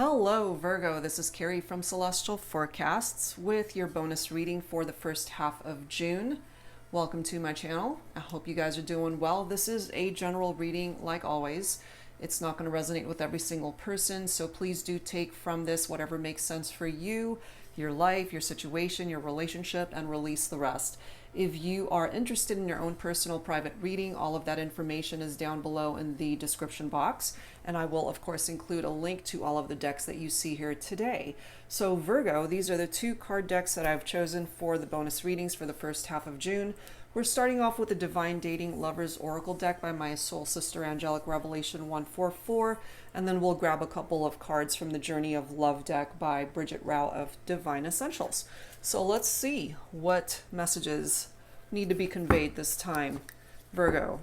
Hello Virgo, this is Carrie from Celestial Forecasts with your bonus reading for the first half of June. Welcome to my channel. I hope you guys are doing well. This is a general reading like always. It's not going to resonate with every single person, so please do take from this whatever makes sense for you, your life, your situation, your relationship, and release the rest. If you are interested in your own personal private reading, all of that information is down below in the description box. And I will, of course, include a link to all of the decks that you see here today. So Virgo, these are the two card decks that I've chosen for the bonus readings for the first half of June. We're starting off with the Divine Dating Lovers Oracle deck by my soul sister, Angelic Revelation 144. And then we'll grab a couple of cards from the Journey of Love deck by Bridget Rao of Divine Essentials. So let's see what messages need to be conveyed this time. Virgo.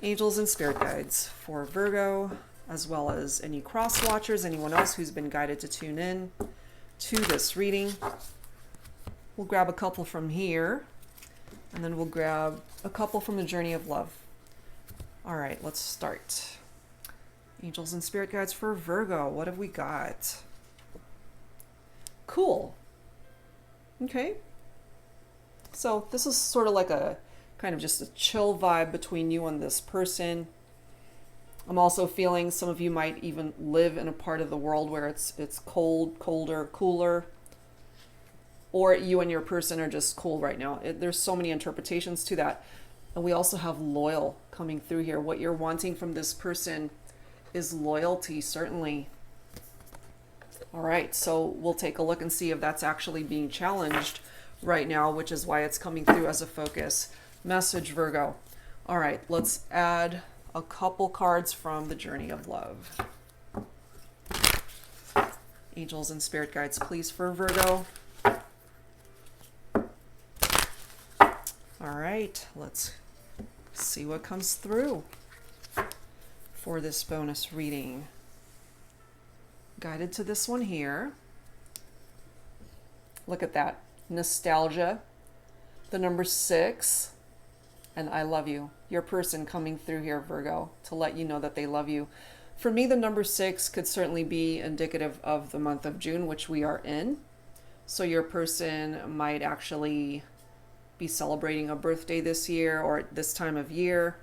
Angels and spirit guides for Virgo, as well as any cross watchers, anyone else who's been guided to tune in to this reading. We'll grab a couple from here, and then we'll grab a couple from the Journey of Love. All right, let's start. Angels and spirit guides for Virgo. What have we got? Cool. Okay. So this is sort of like a kind of just a chill vibe between you and this person. I'm also feeling some of you might even live in a part of the world where it's cold, colder, cooler, or you and your person are just cool right now. There's so many interpretations to that. And we also have loyal coming through here. What you're wanting from this person is loyalty, certainly. All right, so we'll take a look and see if that's actually being challenged right now, which is why it's coming through as a focus message, Virgo. All right, let's add a couple cards from the Journey of Love. Angels and spirit guides, please, for Virgo. All right, let's see what comes through for this bonus reading. Guided to this one here. Look at that. Nostalgia. The number 6. And I love you. Your person coming through here, Virgo, to let you know that they love you. For me, the number 6 could certainly be indicative of the month of June, which we are in. So your person might actually be celebrating a birthday this year or this time of year.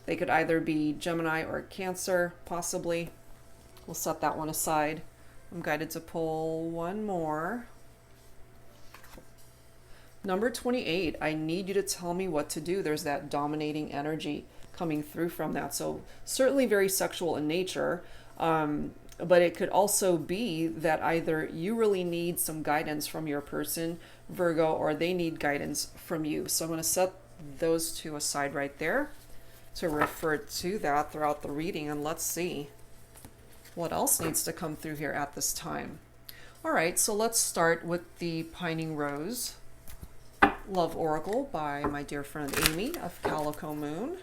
They could either be Gemini or Cancer, possibly. We'll set that one aside. I'm guided to pull one more. Number 28, I need you to tell me what to do. There's that dominating energy coming through from that. So certainly very sexual in nature, but it could also be that either you really need some guidance from your person, Virgo, or they need guidance from you. So I'm going to set those two aside right there to refer to that throughout the reading, and let's see what else needs to come through here at this time. All right, so let's start with the Pining Rose Love Oracle by my dear friend Amy of Calico Moon.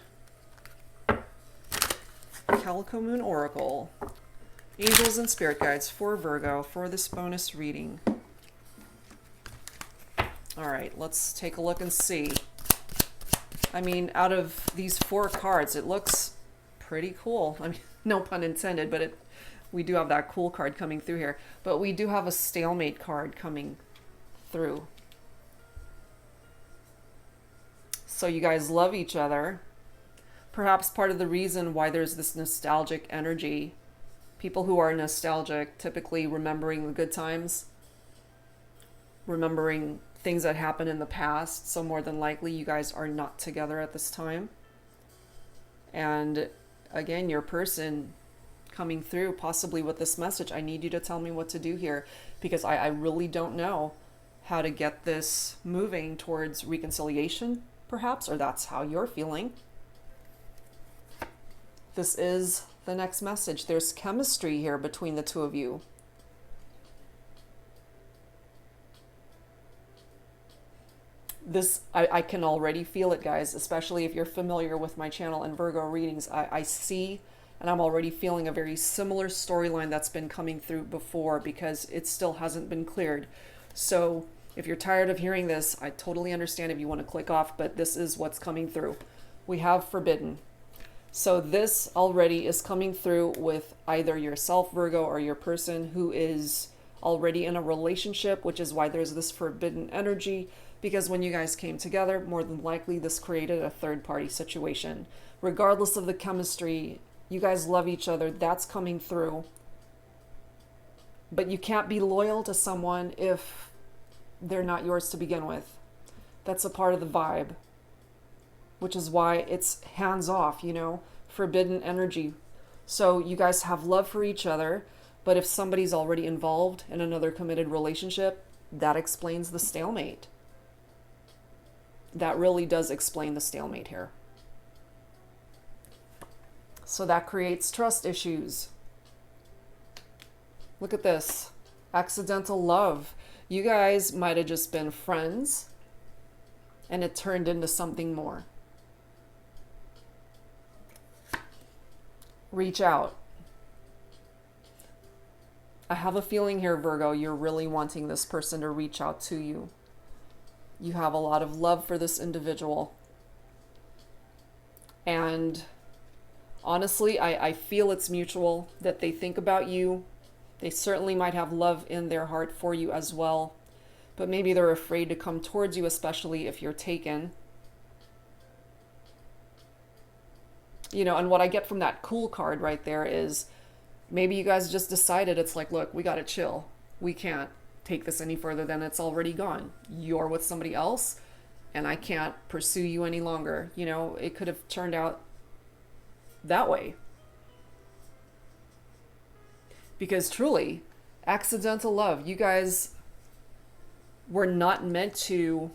Calico Moon Oracle. Angels and spirit guides for Virgo for this bonus reading. All right, let's take a look and see. I mean, out of these 4 cards, it looks pretty cool. I mean, no pun intended, but we do have that cool card coming through here. But we do have a stalemate card coming through. So you guys love each other. Perhaps part of the reason why there's this nostalgic energy. People who are nostalgic, typically remembering the good times, remembering things that happened in the past. So more than likely you guys are not together at this time. And again, your person coming through possibly with this message. I need you to tell me what to do here, because I really don't know how to get this moving towards reconciliation, perhaps, or that's how you're feeling. This is the next message. There's chemistry here between the two of you. This, I can already feel it, guys, especially if you're familiar with my channel and Virgo readings. I see, and I'm already feeling a very similar storyline that's been coming through before, because it still hasn't been cleared. So if you're tired of hearing this, I totally understand if you want to click off, but this is what's coming through. We have forbidden. So this already is coming through with either yourself, Virgo, or your person who is already in a relationship, which is why there's this forbidden energy, because when you guys came together, more than likely this created a third-party situation. Regardless of the chemistry, you guys love each other, that's coming through. But you can't be loyal to someone if they're not yours to begin with. That's a part of the vibe, which is why it's hands off, you know, forbidden energy. So you guys have love for each other, but if somebody's already involved in another committed relationship, that explains the stalemate. That really does explain the stalemate here. So that creates trust issues. Look at this. Accidental love. You guys might have just been friends and it turned into something more. Reach out. I have a feeling here, Virgo, you're really wanting this person to reach out to you. You have a lot of love for this individual. And honestly, I feel it's mutual, that they think about you. They certainly might have love in their heart for you as well. But maybe they're afraid to come towards you, especially if you're taken. You know, and what I get from that cool card right there is maybe you guys just decided, it's like, look, we got to chill. We can't take this any further than it's already gone. You're with somebody else and I can't pursue you any longer. You know, it could have turned out that way. Because truly, accidental love, you guys were not meant to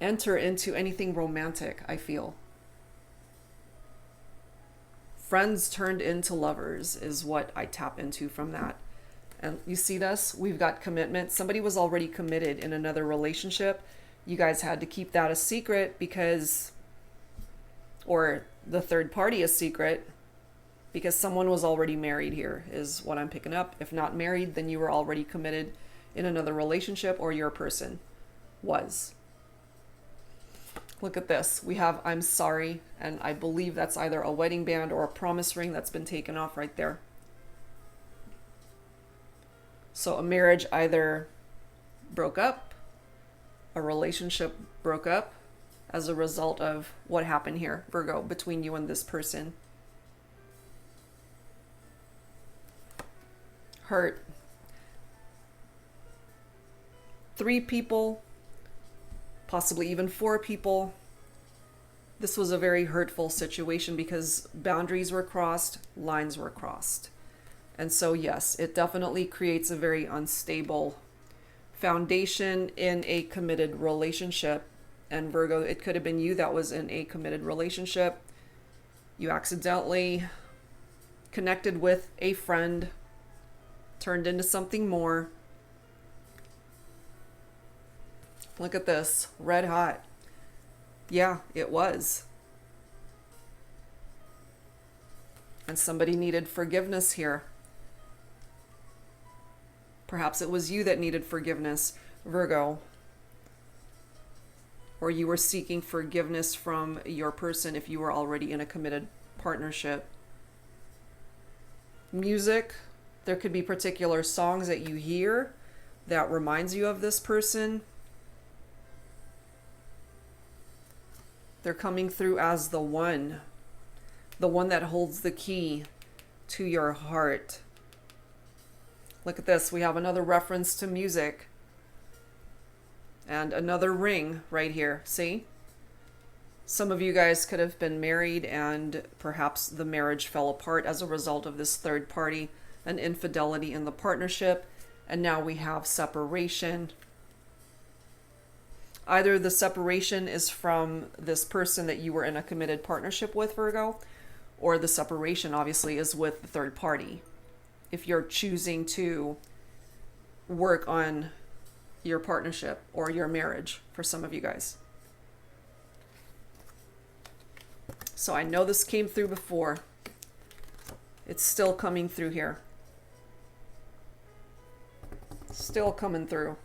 enter into anything romantic, I feel. Friends turned into lovers is what I tap into from that. And you see this? We've got commitment. Somebody was already committed in another relationship. You guys had to keep that a secret because, or the third party a secret, because someone was already married here is what I'm picking up. If not married, then you were already committed in another relationship, or your person was. Look at this. We have I'm sorry, and I believe that's either a wedding band or a promise ring that's been taken off right there. So a marriage either broke up, a relationship broke up as a result of what happened here, Virgo, between you and this person. Hurt. 3 people, possibly even 4 people. This was a very hurtful situation because boundaries were crossed, lines were crossed. And so yes, it definitely creates a very unstable foundation in a committed relationship. And Virgo, it could have been you that was in a committed relationship. You accidentally connected with a friend, turned into something more. Look at this, red hot. Yeah, it was. And somebody needed forgiveness here. Perhaps it was you that needed forgiveness, Virgo. Or you were seeking forgiveness from your person if you were already in a committed partnership. Music, there could be particular songs that you hear that reminds you of this person. They're coming through as the one that holds the key to your heart. Look at this. We have another reference to music and another ring right here. See? Some of you guys could have been married and perhaps the marriage fell apart as a result of this third party, an infidelity in the partnership, and now we have separation. Either the separation is from this person that you were in a committed partnership with, Virgo, or the separation obviously is with the third party. If you're choosing to work on your partnership or your marriage for some of you guys. So I know this came through before. It's still coming through here. Still coming through.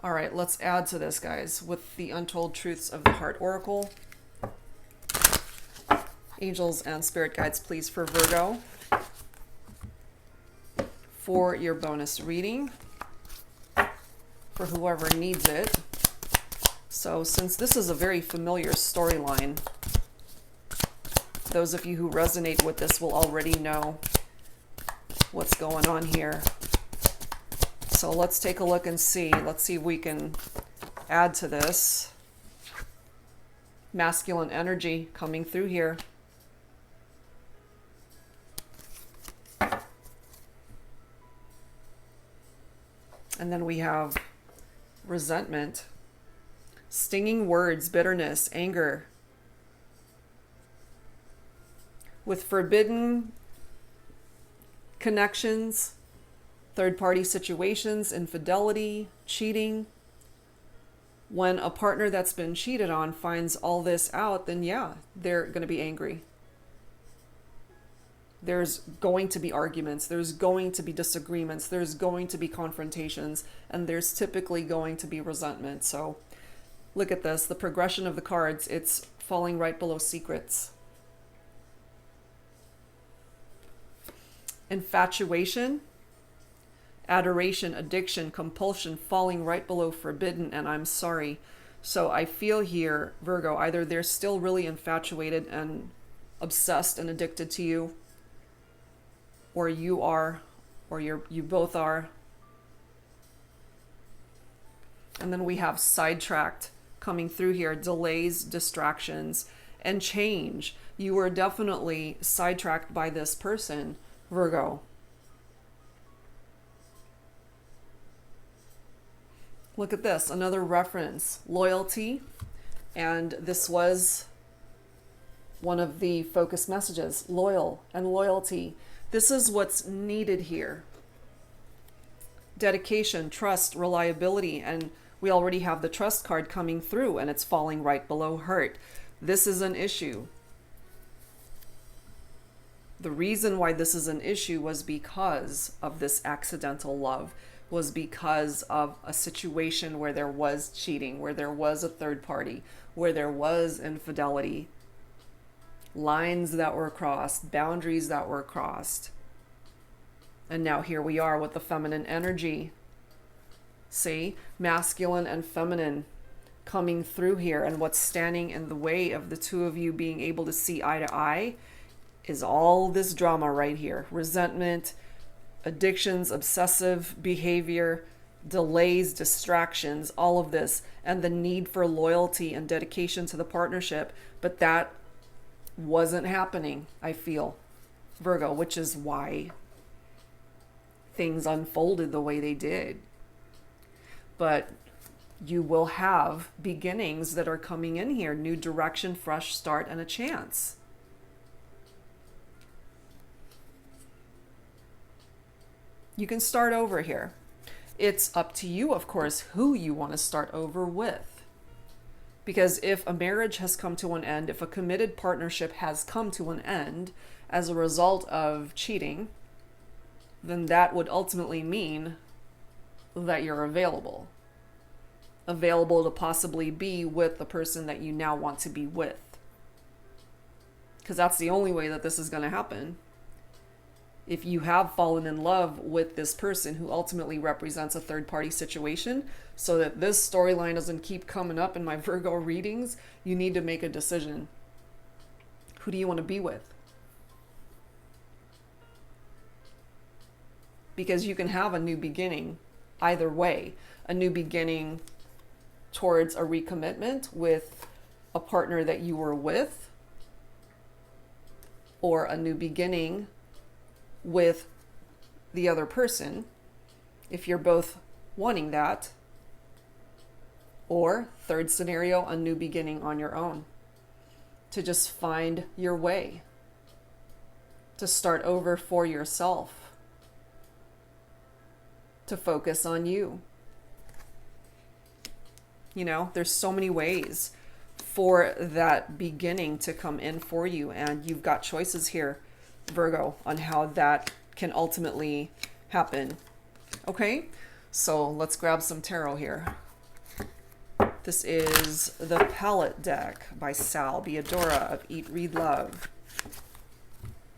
All right, let's add to this, guys, with the untold truths of the Heart Oracle. Angels and spirit guides, please, for Virgo, for your bonus reading, for whoever needs it. So since this is a very familiar storyline, those of you who resonate with this will already know what's going on here. So let's take a look and see. Let's see if we can add to this. Masculine energy coming through here. And then we have resentment, stinging words, bitterness, anger. With forbidden connections, third-party situations, infidelity, cheating. When a partner that's been cheated on finds all this out, then yeah, they're going to be angry. There's going to be arguments, there's going to be disagreements, there's going to be confrontations, and there's typically going to be resentment. So look at this, the progression of the cards, it's falling right below secrets. Infatuation, adoration, addiction, compulsion, falling right below forbidden, and I'm sorry. So I feel here, Virgo, either they're still really infatuated and obsessed and addicted to you, or you are, or you both are. And then we have sidetracked coming through here, delays, distractions, and change. You were definitely sidetracked by this person, Virgo. Look at this, another reference, loyalty. And this was one of the focus messages, loyal and loyalty. This is what's needed here. Dedication, trust, reliability, and we already have the trust card coming through and it's falling right below hurt. This is an issue. The reason why this is an issue was because of this accidental love, was because of a situation where there was cheating, where there was a third party, where there was infidelity, lines that were crossed, boundaries that were crossed. And now here we are with the feminine energy. See, masculine and feminine coming through here, and what's standing in the way of the two of you being able to see eye to eye is all this drama right here. Resentment, addictions, obsessive behavior, delays, distractions, all of this, and the need for loyalty and dedication to the partnership. But that wasn't happening, I feel, Virgo, which is why things unfolded the way they did. But you will have beginnings that are coming in here, new direction, fresh start, and a chance. You can start over here. It's up to you, of course, who you want to start over with. Because if a marriage has come to an end, if a committed partnership has come to an end as a result of cheating, then that would ultimately mean that you're available. Available to possibly be with the person that you now want to be with. Because that's the only way that this is going to happen. If you have fallen in love with this person who ultimately represents a third-party situation, so that this storyline doesn't keep coming up in my Virgo readings, you need to make a decision. Who do you want to be with? Because you can have a new beginning either way. A new beginning towards a recommitment with a partner that you were with, or a new beginning with the other person, if you're both wanting that, or third scenario, a new beginning on your own, to just find your way, to start over for yourself, to focus on you. You know, there's so many ways for that beginning to come in for you, and you've got choices here, Virgo, on how that can ultimately happen. Okay, so let's grab some tarot here. This is the Palette deck by Biadora of Eat, Read, Love.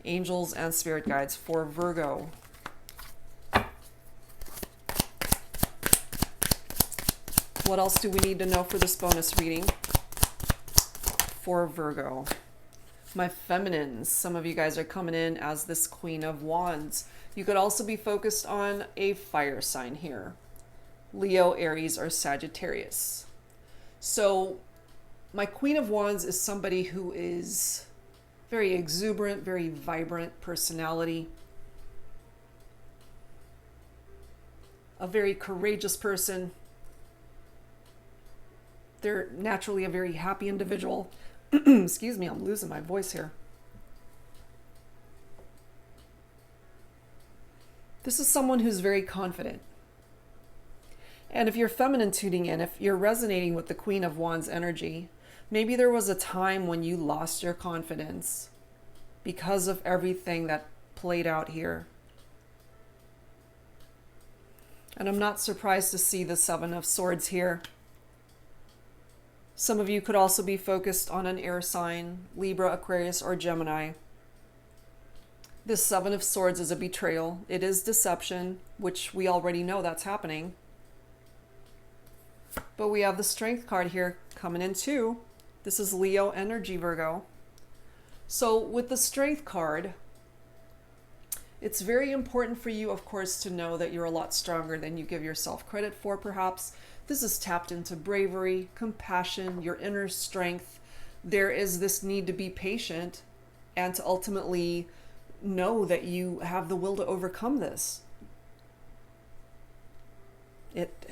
angels and spirit guides for Virgo. What else do we need to know for this bonus reading for Virgo? My feminines, some of you guys are coming in as this Queen of Wands. You could also be focused on a fire sign here. Leo, Aries, or Sagittarius. So my Queen of Wands is somebody who is very exuberant, very vibrant personality. A very courageous person. They're naturally a very happy individual. Excuse me, I'm losing my voice here. This is someone who's very confident. And if you're feminine tuning in, if you're resonating with the Queen of Wands energy, maybe there was a time when you lost your confidence because of everything that played out here. And I'm not surprised to see the Seven of Swords here. Some of you could also be focused on an air sign, Libra, Aquarius, or Gemini. This Seven of Swords is a betrayal. It is deception, which we already know that's happening. But we have the Strength card here coming in too. This is Leo energy, Virgo. So with the Strength card, it's very important for you, of course, to know that you're a lot stronger than you give yourself credit for, perhaps. This is tapped into bravery, compassion, your inner strength. There is this need to be patient and to ultimately know that you have the will to overcome this.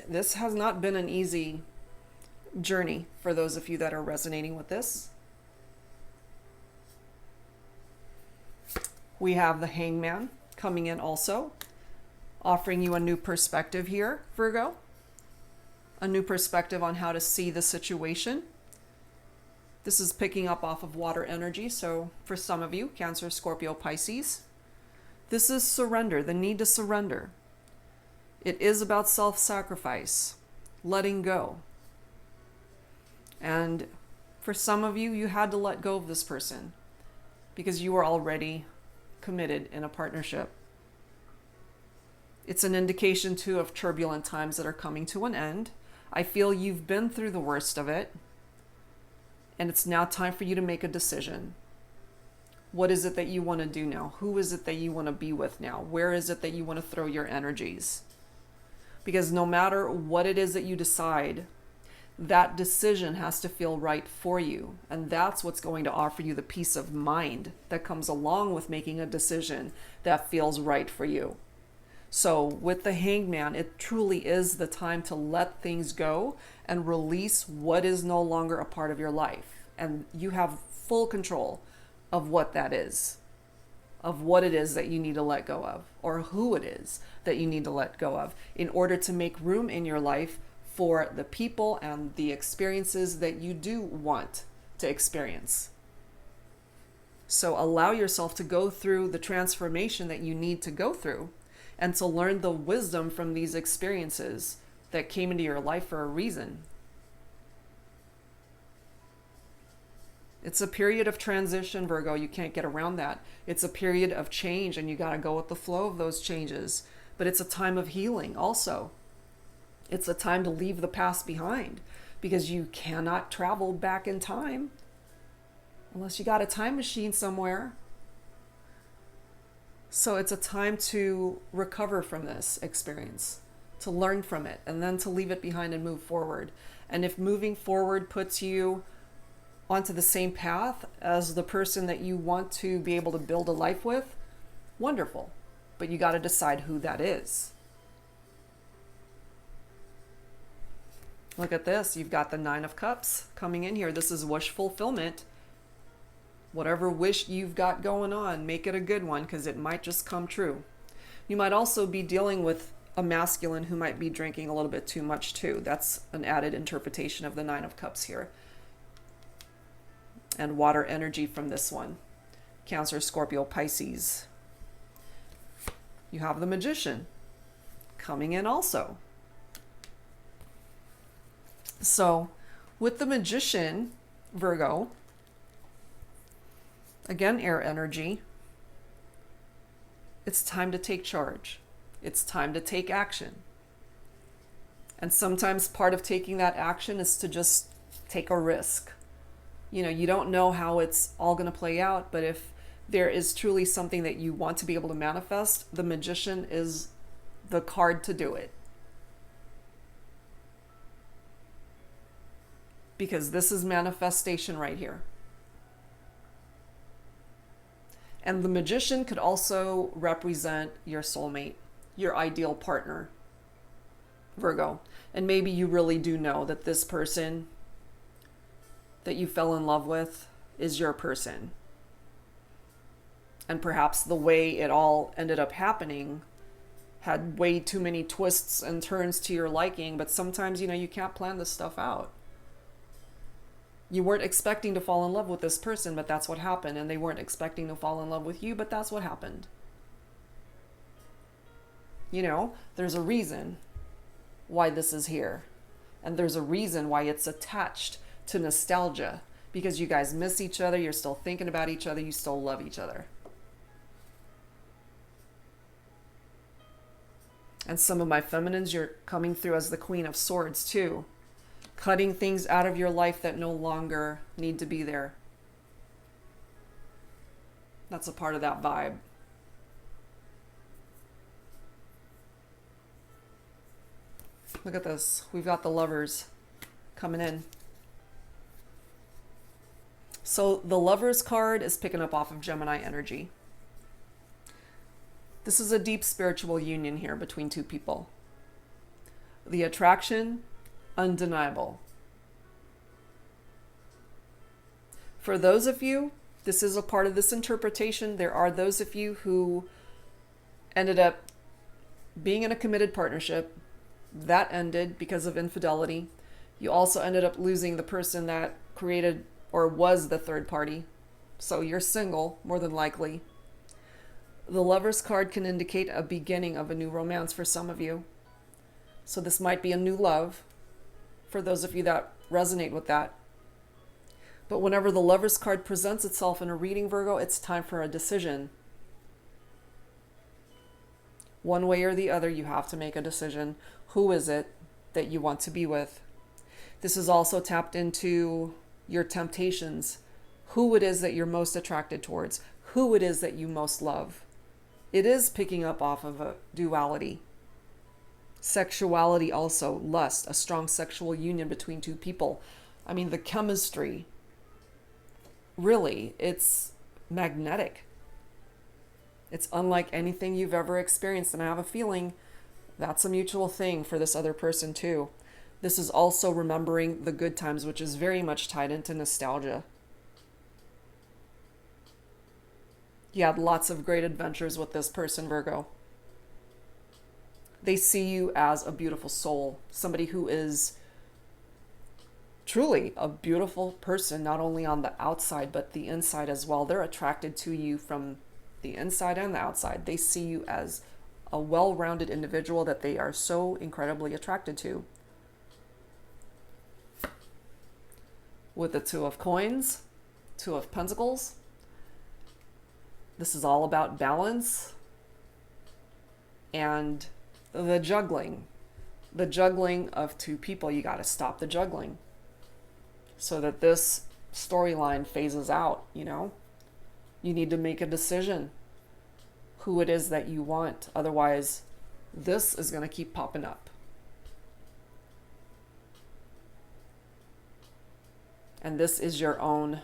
This has not been an easy journey for those of you that are resonating with this. We have the Hangman coming in also, offering you a new perspective here, Virgo. A new perspective on how to see the situation. This is picking up off of water energy, so for some of you, Cancer, Scorpio, Pisces, this is surrender, the need to surrender. It is about self-sacrifice, letting go. And for some of you, you had to let go of this person because you were already committed in a partnership. It's an indication too of turbulent times that are coming to an end. I feel you've been through the worst of it, and it's now time for you to make a decision. What is it that you want to do now? Who is it that you want to be with now? Where is it that you want to throw your energies? Because no matter what it is that you decide, that decision has to feel right for you. And that's what's going to offer you the peace of mind that comes along with making a decision that feels right for you. So with the Hangman, it truly is the time to let things go and release what is no longer a part of your life. And you have full control of what that is, of what it is that you need to let go of, or who it is that you need to let go of in order to make room in your life for the people and the experiences that you do want to experience. So allow yourself to go through the transformation that you need to go through and to learn the wisdom from these experiences that came into your life for a reason. It's a period of transition, Virgo. You can't get around that. It's a period of change, and you got to go with the flow of those changes. But it's a time of healing also. It's a time to leave the past behind because you cannot travel back in time unless you got a time machine somewhere. So it's a time to recover from this experience, to learn from it, and then to leave it behind and move forward. And if moving forward puts you onto the same path as the person that you want to be able to build a life with, wonderful. But you got to decide who that is. Look at this. You've got the Nine of Cups coming in here. This is wish fulfillment. Whatever wish you've got going on, make it a good one because it might just come true. You might also be dealing with a masculine who might be drinking a little bit too much too. That's an added interpretation of the Nine of Cups here. And water energy from this one. Cancer, Scorpio, Pisces. You have the Magician coming in also. So with the Magician, Virgo, again, air energy. It's time to take charge. It's time to take action. And sometimes part of taking that action is to just take a risk. You know, you don't know how it's all going to play out, but if there is truly something that you want to be able to manifest, the Magician is the card to do it. Because this is manifestation right here. And the Magician could also represent your soulmate, your ideal partner, Virgo. And maybe you really do know that this person that you fell in love with is your person. And perhaps the way it all ended up happening had way too many twists and turns to your liking, but sometimes, you know, you can't plan this stuff out. You weren't expecting to fall in love with this person, but that's what happened. And they weren't expecting to fall in love with you, but that's what happened. You know, there's a reason why this is here. And there's a reason why it's attached to nostalgia. Because you guys miss each other, you're still thinking about each other, you still love each other. And some of my feminines, you're coming through as the Queen of Swords too. Cutting things out of your life that no longer need to be there. That's a part of that vibe. Look at this. We've got the Lovers coming in. So the Lovers card is picking up off of Gemini energy. This is a deep spiritual union here between two people. The attraction, undeniable. For those of you, this is a part of this interpretation. There are those of you who ended up being in a committed partnership. That ended because of infidelity. You also ended up losing the person that created or was the third party. So you're single, more than likely. The Lover's card can indicate a beginning of a new romance for some of you. So this might be a new love for those of you that resonate with that. But whenever the Lover's card presents itself in a reading, Virgo, it's time for a decision. One way or the other, you have to make a decision. Who is it that you want to be with? This is also tapped into your temptations. Who it is that you're most attracted towards. Who it is that you most love. It is picking up off of a duality. Sexuality also, lust, a strong sexual union between two people. I mean, the chemistry, really, it's magnetic. It's unlike anything you've ever experienced, and I have a feeling that's a mutual thing for this other person too. This is also remembering the good times, which is very much tied into nostalgia. You had lots of great adventures with this person, Virgo. They see you as a beautiful soul, somebody who is truly a beautiful person, not only on the outside, but the inside as well. They're attracted to you from the inside and the outside. They see you as a well-rounded individual that they are so incredibly attracted to. With the Two of Coins, Two of Pentacles, this is all about balance and the juggling. The juggling of two people. You got to stop the juggling so that this storyline phases out, you know? You need to make a decision who it is that you want. Otherwise, this is going to keep popping up. And this is your own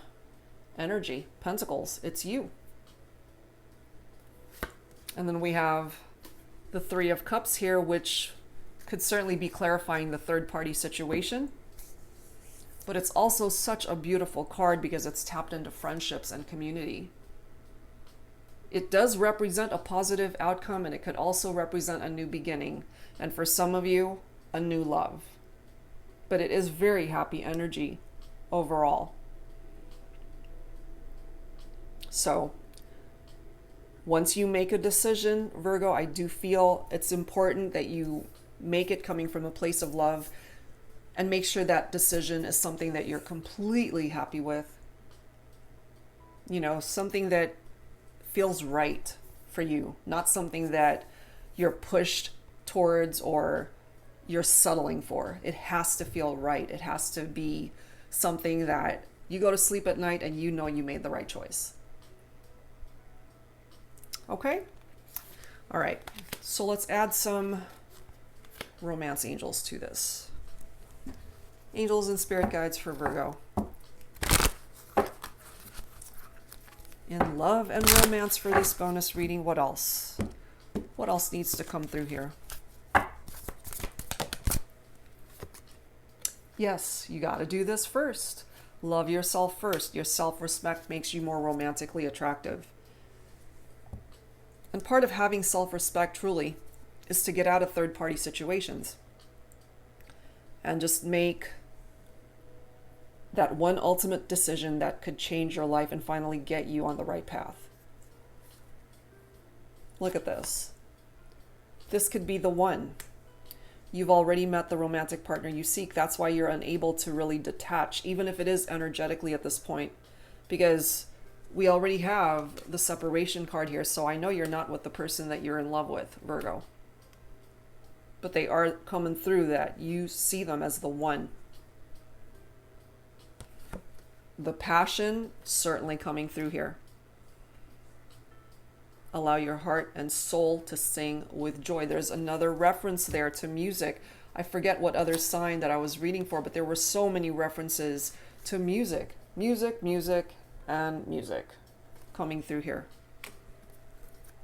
energy. Pentacles, it's you. And then we have the Three of Cups here, which could certainly be clarifying the third party situation. But it's also such a beautiful card because it's tapped into friendships and community. It does represent a positive outcome, and it could also represent a new beginning. And for some of you, a new love. But it is very happy energy overall. So once you make a decision, Virgo, I do feel it's important that you make it coming from a place of love and make sure that decision is something that you're completely happy with. You know, something that feels right for you, not something that you're pushed towards or you're settling for. It has to feel right. It has to be something that you go to sleep at night and you know you made the right choice. Okay? All right. So let's add some romance angels to this. Angels and spirit guides for Virgo. In love and romance for this bonus reading, what else? What else needs to come through here? Yes, you got to do this first. Love yourself first. Your self-respect makes you more romantically attractive. And part of having self-respect truly is to get out of third-party situations and just make that one ultimate decision that could change your life and finally get you on the right path. Look at this. This could be the one. You've already met the romantic partner you seek. That's why you're unable to really detach, even if it is energetically at this point, because we already have the separation card here. So I know you're not with the person that you're in love with, Virgo. But they are coming through that you see them as the one. The passion certainly coming through here. Allow your heart and soul to sing with joy. There's another reference there to music. I forget what other sign that I was reading for, but there were so many references to music. Music, music, and music coming through here.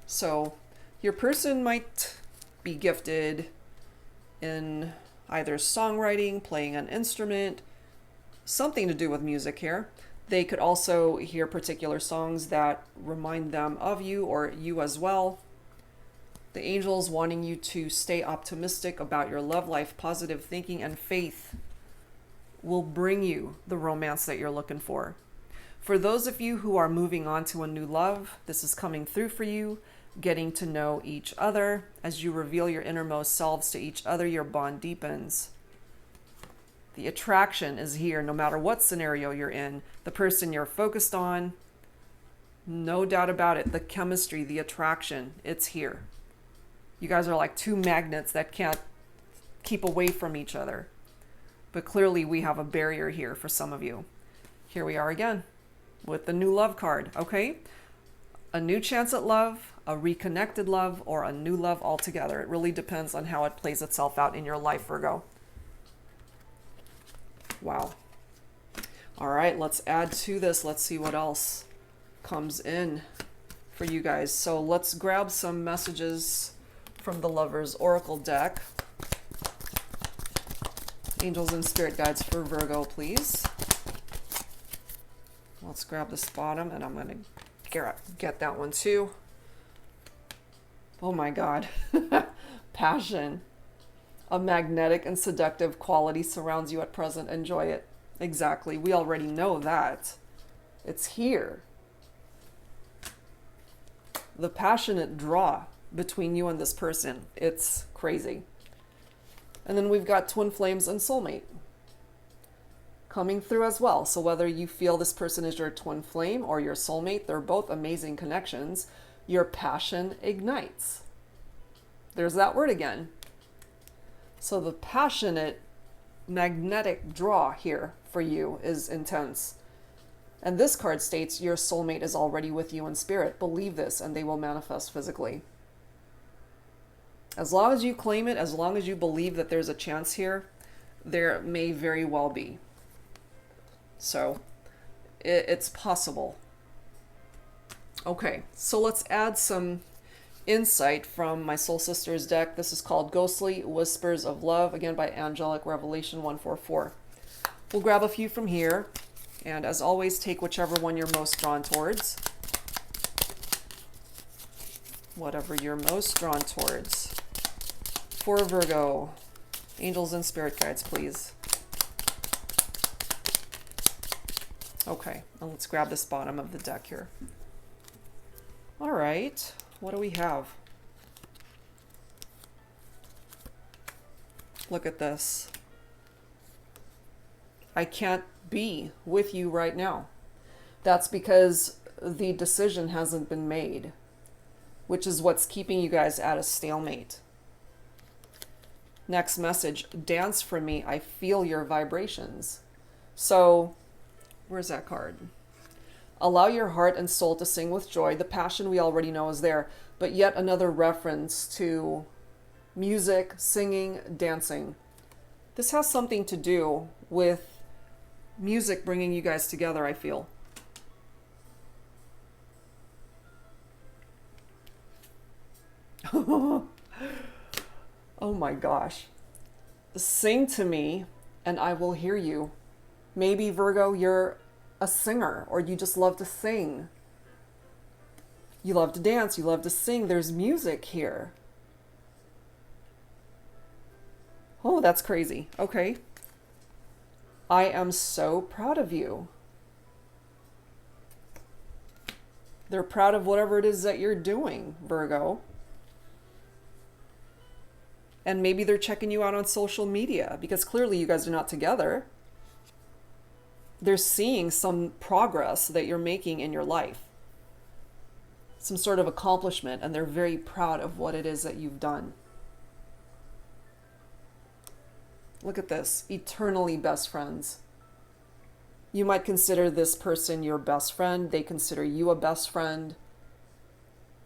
So your person might be gifted in either songwriting, playing an instrument, something to do with music here. They could also hear particular songs that remind them of you or you as well. The angels wanting you to stay optimistic about your love life, positive thinking and faith will bring you the romance that you're looking for. For those of you who are moving on to a new love, this is coming through for you, getting to know each other. As you reveal your innermost selves to each other, your bond deepens. The attraction is here no matter what scenario you're in. The person you're focused on, no doubt about it. The chemistry, the attraction, it's here. You guys are like two magnets that can't keep away from each other. But clearly we have a barrier here for some of you. Here we are again with the new love card, okay? A new chance at love, a reconnected love, or a new love altogether. It really depends on how it plays itself out in your life, Virgo. Wow. All right, let's add to this. Let's see what else comes in for you guys. So let's grab some messages from the Lover's Oracle deck. Angels and spirit guides for Virgo, please. Let's grab this bottom, and I'm going to get that one too. Oh my God. Passion. A magnetic and seductive quality surrounds you at present. Enjoy it. Exactly. We already know that. It's here. The passionate draw between you and this person. It's crazy. And then we've got twin flames and soulmate coming through as well. So whether you feel this person is your twin flame or your soulmate, they're both amazing connections. Your passion ignites. There's that word again. So the passionate magnetic draw here for you is intense. And this card states your soulmate is already with you in spirit. Believe this and they will manifest physically. As long as you claim it, as long as you believe that there's a chance here, there may very well be. So it's possible. Okay, so let's add some insight from my Soul Sisters deck. This is called Ghostly Whispers of Love, again by Angelic Revelation 144. We'll grab a few from here, and as always, take whichever one you're most drawn towards. Whatever you're most drawn towards. For Virgo, angels and spirit guides, please. Okay, and let's grab this bottom of the deck here. All right. What do we have? Look at this. I can't be with you right now. That's because the decision hasn't been made. which is what's keeping you guys at a stalemate. Next message, dance for me. I feel your vibrations. So, where's that card? Allow your heart and soul to sing with joy. The passion we already know is there, but yet another reference to music, singing, dancing. This has something to do with music bringing you guys together, I feel. Oh my gosh. Sing to me and I will hear you. Maybe, Virgo, you're a singer, or you just love to sing. You love to dance, you love to sing. There's music here. Oh, that's crazy. Okay. I am so proud of you. They're proud of whatever it is that you're doing, Virgo. And maybe they're checking you out on social media because clearly you guys are not together. They're seeing some progress that you're making in your life, some sort of accomplishment, and they're very proud of what it is that you've done. Look at this, eternally best friends. You might consider this person your best friend. They consider you a best friend.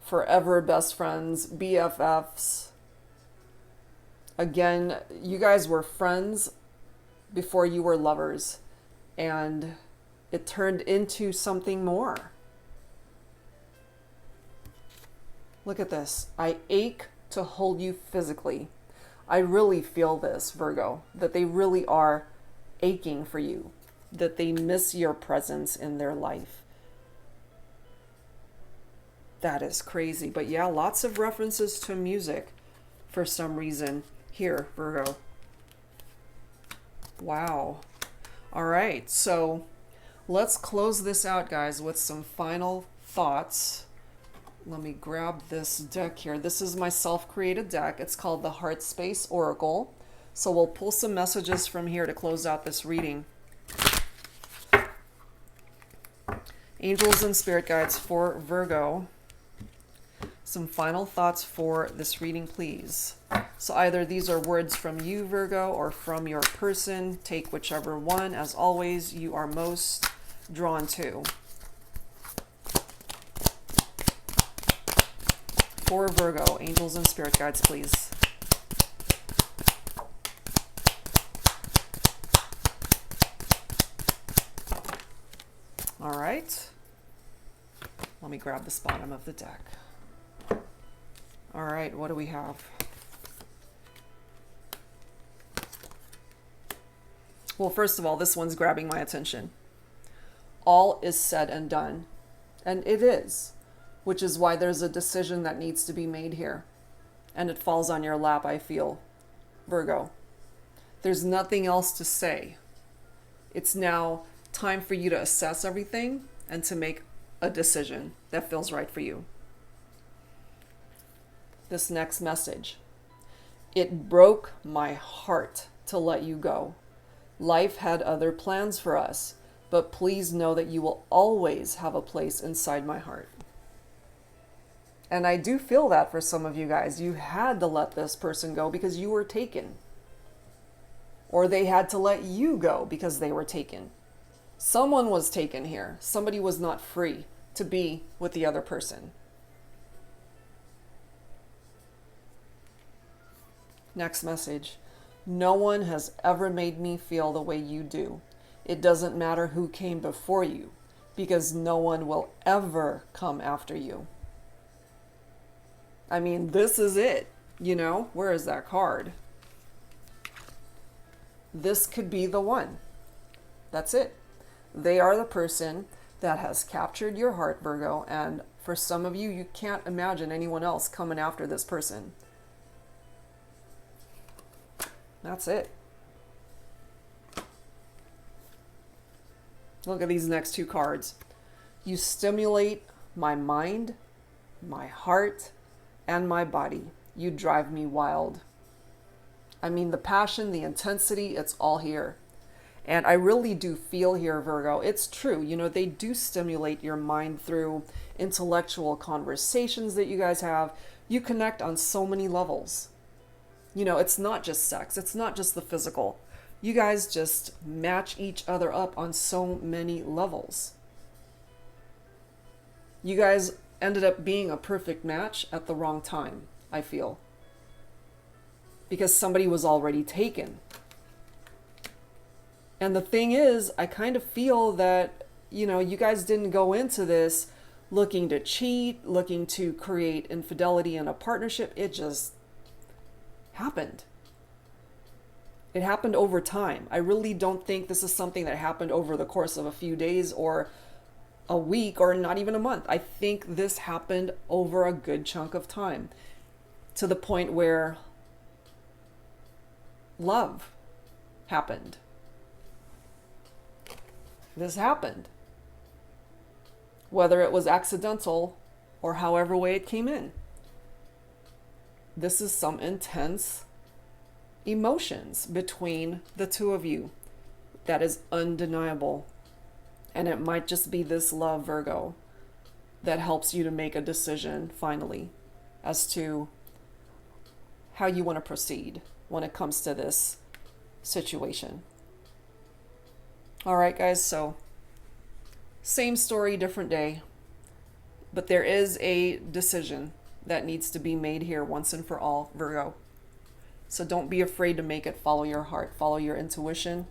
Forever best friends, BFFs. Again, you guys were friends before you were lovers. And it turned into something more. Look at this. I ache to hold you physically. I really feel this, Virgo, that they really are aching for you, that they miss your presence in their life. That is crazy. But yeah, lots of references to music for some reason here, Virgo. Wow. All right, so let's close this out, guys, with some final thoughts. Let me grab this deck here. This is my self-created deck. It's called the HeartSpace Oracle. So we'll pull some messages from here to close out this reading. Angels and spirit guides for Virgo. Some final thoughts for this reading, please. So either these are words from you, Virgo, or from your person. Take whichever one, as always, you are most drawn to. For Virgo, angels and spirit guides, please. All right. Let me grab this bottom of the deck. All right, what do we have? Well, first of all, this one's grabbing my attention. All is said and done. And it is, which is why there's a decision that needs to be made here. And it falls on your lap, I feel, Virgo. There's nothing else to say. It's now time for you to assess everything and to make a decision that feels right for you. This next message. It broke my heart to let you go. Life had other plans for us, but please know that you will always have a place inside my heart. And I do feel that for some of you guys. You had to let this person go because you were taken. Or they had to let you go because they were taken. Someone was taken here. Somebody was not free to be with the other person. Next message. No one has ever made me feel the way you do. It doesn't matter who came before you, because no one will ever come after you. I mean, this is it. You know, where is that card? This could be the one. That's it. They are the person that has captured your heart, Virgo, and for some of you, you can't imagine anyone else coming after this person. That's it. Look at these next two cards. You stimulate my mind, my heart, and my body. You drive me wild. I mean, the passion, the intensity, it's all here. And I really do feel here, Virgo, it's true. You know, they do stimulate your mind through intellectual conversations that you guys have. You connect on so many levels. You know, it's not just sex, it's not just the physical. You guys just match each other up on so many levels. You guys ended up being a perfect match at the wrong time, I feel. Because somebody was already taken. And the thing is, I kind of feel that, you know, you guys didn't go into this looking to cheat, looking to create infidelity in a partnership. It just happened. It happened over time. I really don't think this is something that happened over the course of a few days or a week or not even a month. I think this happened over a good chunk of time, to the point where love happened. This happened. Whether it was accidental or however way it came in. This is some intense emotions between the two of you that is undeniable. And it might just be this love, Virgo, that helps you to make a decision finally as to how you want to proceed when it comes to this situation. All right, guys, so same story, different day, but there is a decision that needs to be made here once and for all, Virgo. So don't be afraid to make it. Follow your heart, follow your intuition,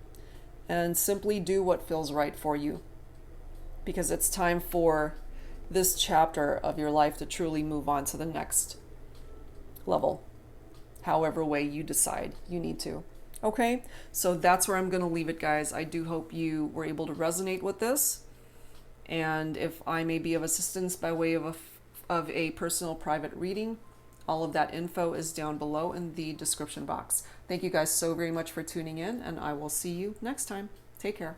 and simply do what feels right for you. Because it's time for this chapter of your life to truly move on to the next level, however way you decide you need to. Okay, so that's where I'm going to leave it, guys. I do hope you were able to resonate with this. And if I may be of assistance by way of a personal private reading, all of that info is down below in the description box. Thank you guys so very much for tuning in, and I will see you next time. Take care.